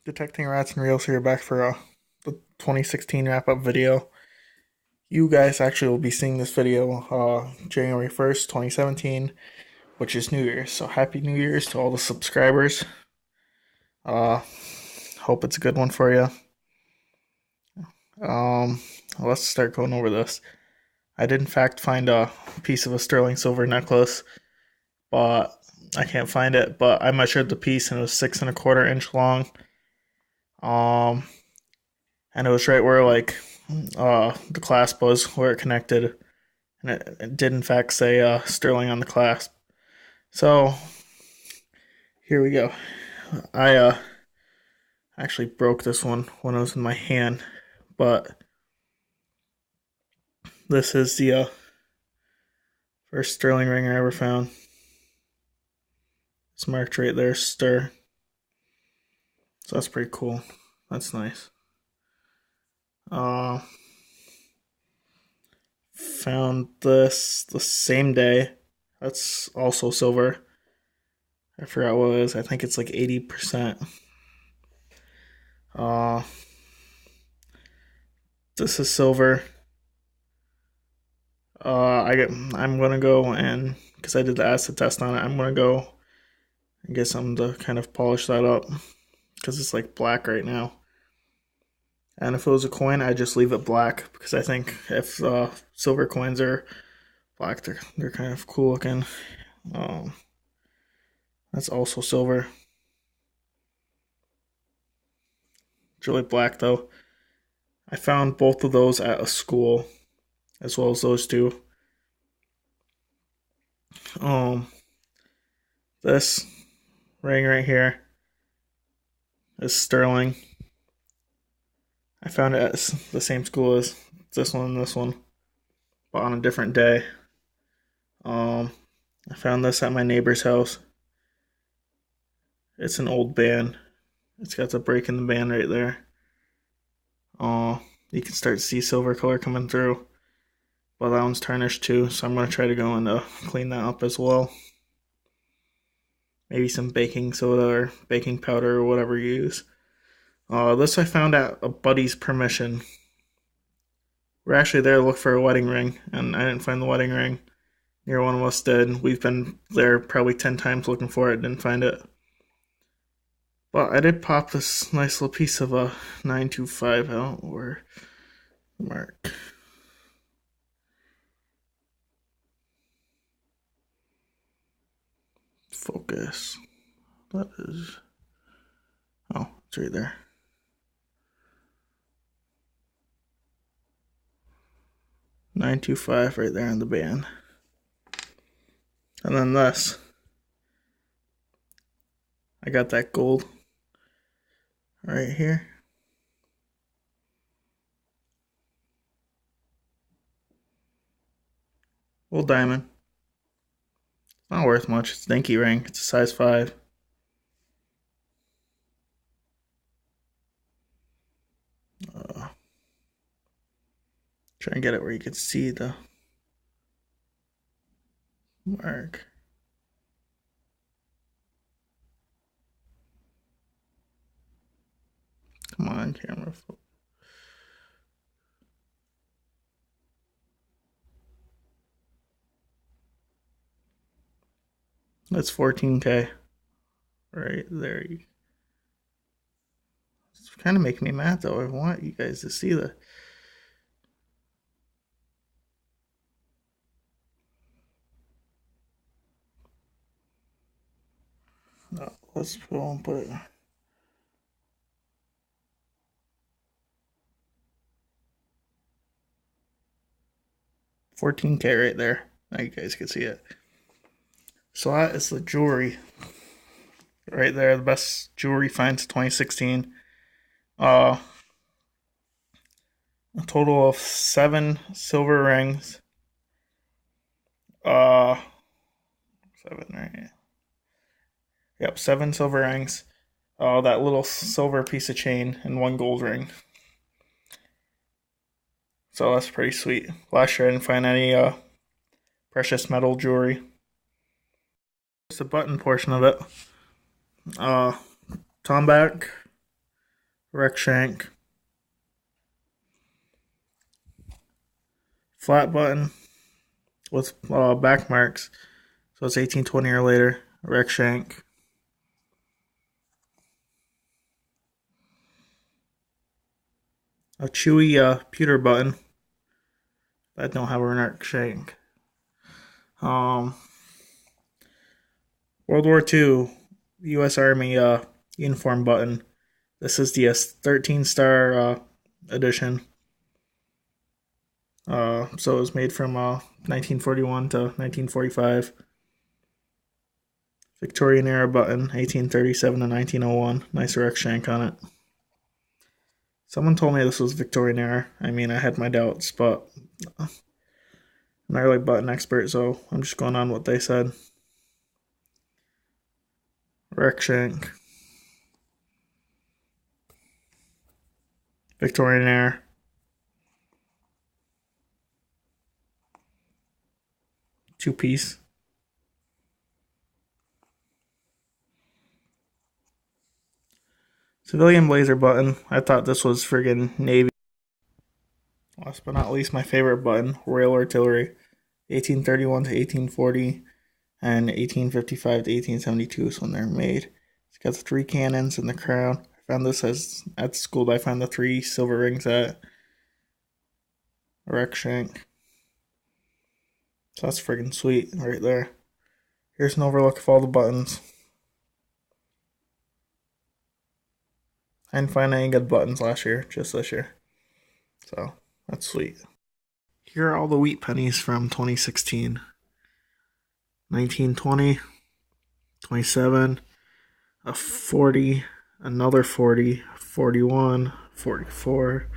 Detecting Rats and Reels here, back for the 2016 wrap up video. You guys actually will be seeing this video January 1st, 2017, which is New Year's. So happy New Year's to all the subscribers. Uh, Hope it's a good one for you. Um, let's start going over this. I did in fact find a piece of a sterling silver necklace, but I can't find it. But I measured the piece and it was 6.25 inch long. Um, and it was right where the clasp was, where it connected, and it did in fact say sterling on the clasp. So here we go. I actually broke this one when it was in my hand, but this is the first sterling ring I ever found. It's marked right there, stir. So that's pretty cool. That's nice. Uh, Found this the same day. That's also silver. I forgot what it is. I think it's like 80%. Uh, this is silver. I'm gonna go and because I did the acid test on it, I'm gonna go and get something to kind of polish that up because it's like black right now. And if it was a coin, I'd just leave it black because I think if silver coins are black, they're kind of cool looking. Um, that's also silver. It's really black though. I found both of those at a school, as well as those two. Um, this ring right here is sterling. I found it at the same school as this one and this one, but on a different day. Um, I found this at my neighbor's house. It's an old band. It's got the break in the band right there. You can start to see silver color coming through, but that one's tarnished too. So I'm gonna try to go and clean that up as well. Maybe some baking soda or baking powder or whatever you use. This I found at a buddy's permission. We're actually there to look for a wedding ring, and I didn't find the wedding ring. Near one of us did. We've been there probably 10 times looking for it, didn't find it. But I did pop this nice little piece of a 925 out, or mark. Focus. That is. Oh, it's right there. $925 right there on the band. And then this. I got that gold right here. Old diamond. It's not worth much. It's a dinky ring. It's a size 5. Try and get it where you can see the mark. Come on, camera. That's 14K. Right there. It's kind of making me mad though. I want you guys to see the. No, let's go and put it. 14K right there. Now you guys can see it. So that is the jewelry right there. The best jewelry finds 2016. A total of 7 silver rings. 7 right. Yep, 7 silver rings. That little silver piece of chain and 1 gold ring. So that's pretty sweet. Last year I didn't find any precious metal jewelry. Just the button portion of it. Tomback Wreck shank. Flat button with back marks. So it's 1820 or later. Wreck shank. A chewy pewter button. I don't have a wreck shank. World War II U.S. Army uniform button. This is the 13 star edition. So it was made from 1941 to 1945. Victorian era button, 1837 to 1901. Nice wreck shank on it. Someone told me this was Victorian era. I mean, I had my doubts, but I'm not really a button expert, so I'm just going on what they said. Wreck shank. Victorian era. Two-piece. Civilian blazer button. I thought this was friggin' Navy. Last but not least, my favorite button, Royal Artillery. 1831 to 1840 and 1855 to 1872 is when they're made. It's got the 3 cannons and the crown. I found this at school. I found the 3 silver rings at Wreck shank. So that's friggin' sweet right there. Here's an overlook of all the buttons. I didn't find any good buttons last year, just this year. So that's sweet. Here are all the wheat pennies from 2016. 1920, 27, a 40, another 40, 41, 44,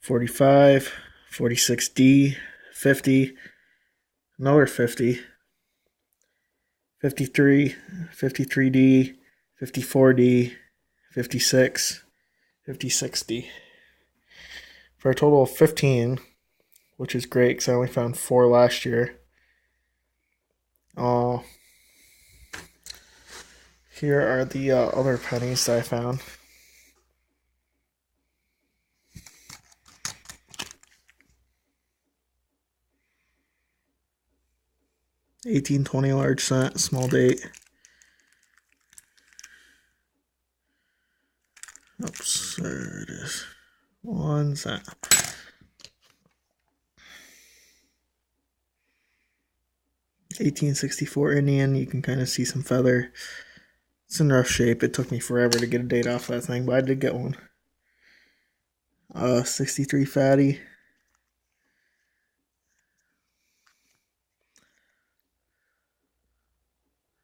45, 46D, 50, another 50, 53, 53D, 54D, 56, 56D. For a total of 15, which is great because I only found 4 last year. Here are the other pennies that I found. $18.20 large cent, small date. Oops, there it is. 1 cent. $18.64 Indian. You can kind of see some feather. It's in rough shape. It took me forever to get a date off that thing, but I did get one. 63 fatty.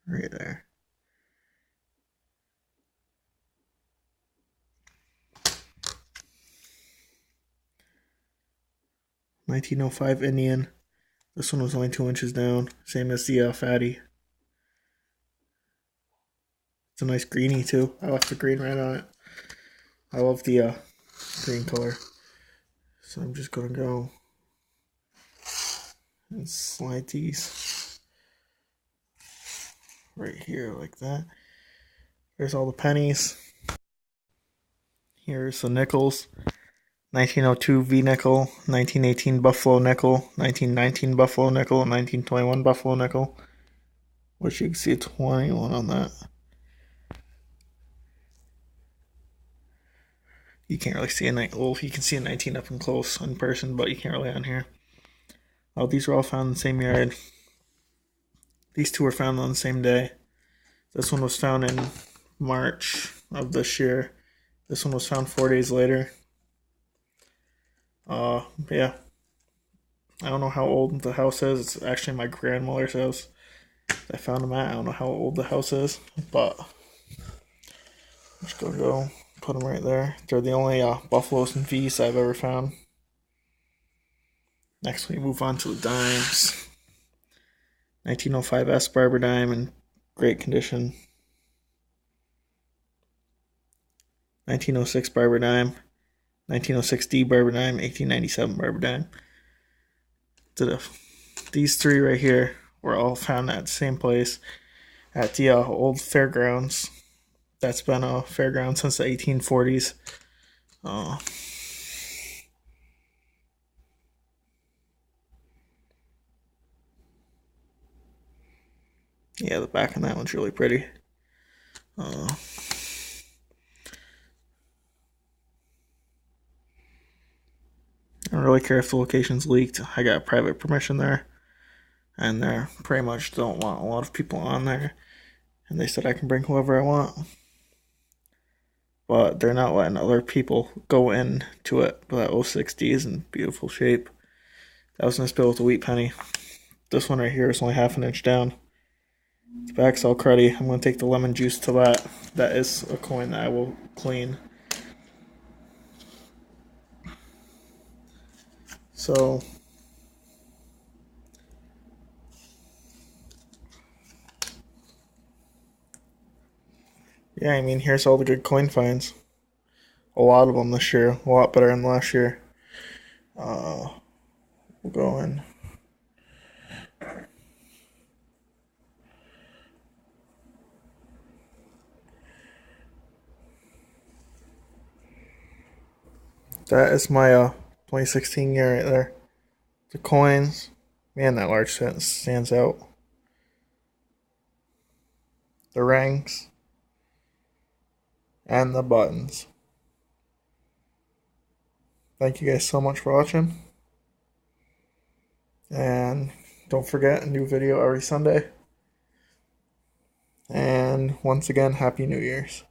Right there. $19.05 Indian. This one was only 2 inches down, same as the fatty. It's a nice greeny too. I left the green right on it. I love the green color. So I'm just gonna go and slide these right here like that. There's all the pennies. Here's the nickels. 1902 V nickel, 1918 Buffalo nickel, 1919 Buffalo nickel, 1921 Buffalo nickel. Which you can see a 21 on that. You can't really see you can see a 19 up and close in person, but you can't really on here. Oh, these were all found in the same yard. These 2 were found on the same day. This one was found in March of this year. This one was found 4 days later. Yeah. I don't know how old the house is. It's actually my grandmother's house. I found them at. I don't know how old the house is, but I'm just gonna go put them right there. They're the only Buffaloes and V's I've ever found. Next, we move on to the dimes. 1905 S Barber dime in great condition. 1906 Barber dime. 1906 D Barber dime. 1897 Barber dime. These 3 right here were all found at the same place at the old fairgrounds. That's been a fairground since the 1840s. Uh, yeah, the back of that one's really pretty. Uh, I don't really care if the location's leaked. I got private permission there, and they pretty much don't want a lot of people on there. And they said I can bring whoever I want, but they're not letting other people go into it. But that 060 is in beautiful shape. That was in this bill with a wheat penny. This one right here is only half an inch down. The back's all cruddy. I'm going to take the lemon juice to that. That is a coin that I will clean. So, yeah, I mean, here's all the good coin finds. A lot of them this year. A lot better than last year. We'll go in. That is my 2016 year right there. The coins. Man, that large stands out. The rings. And the buttons. Thank you guys so much for watching. And don't forget, a new video every Sunday. And once again, Happy New Year's.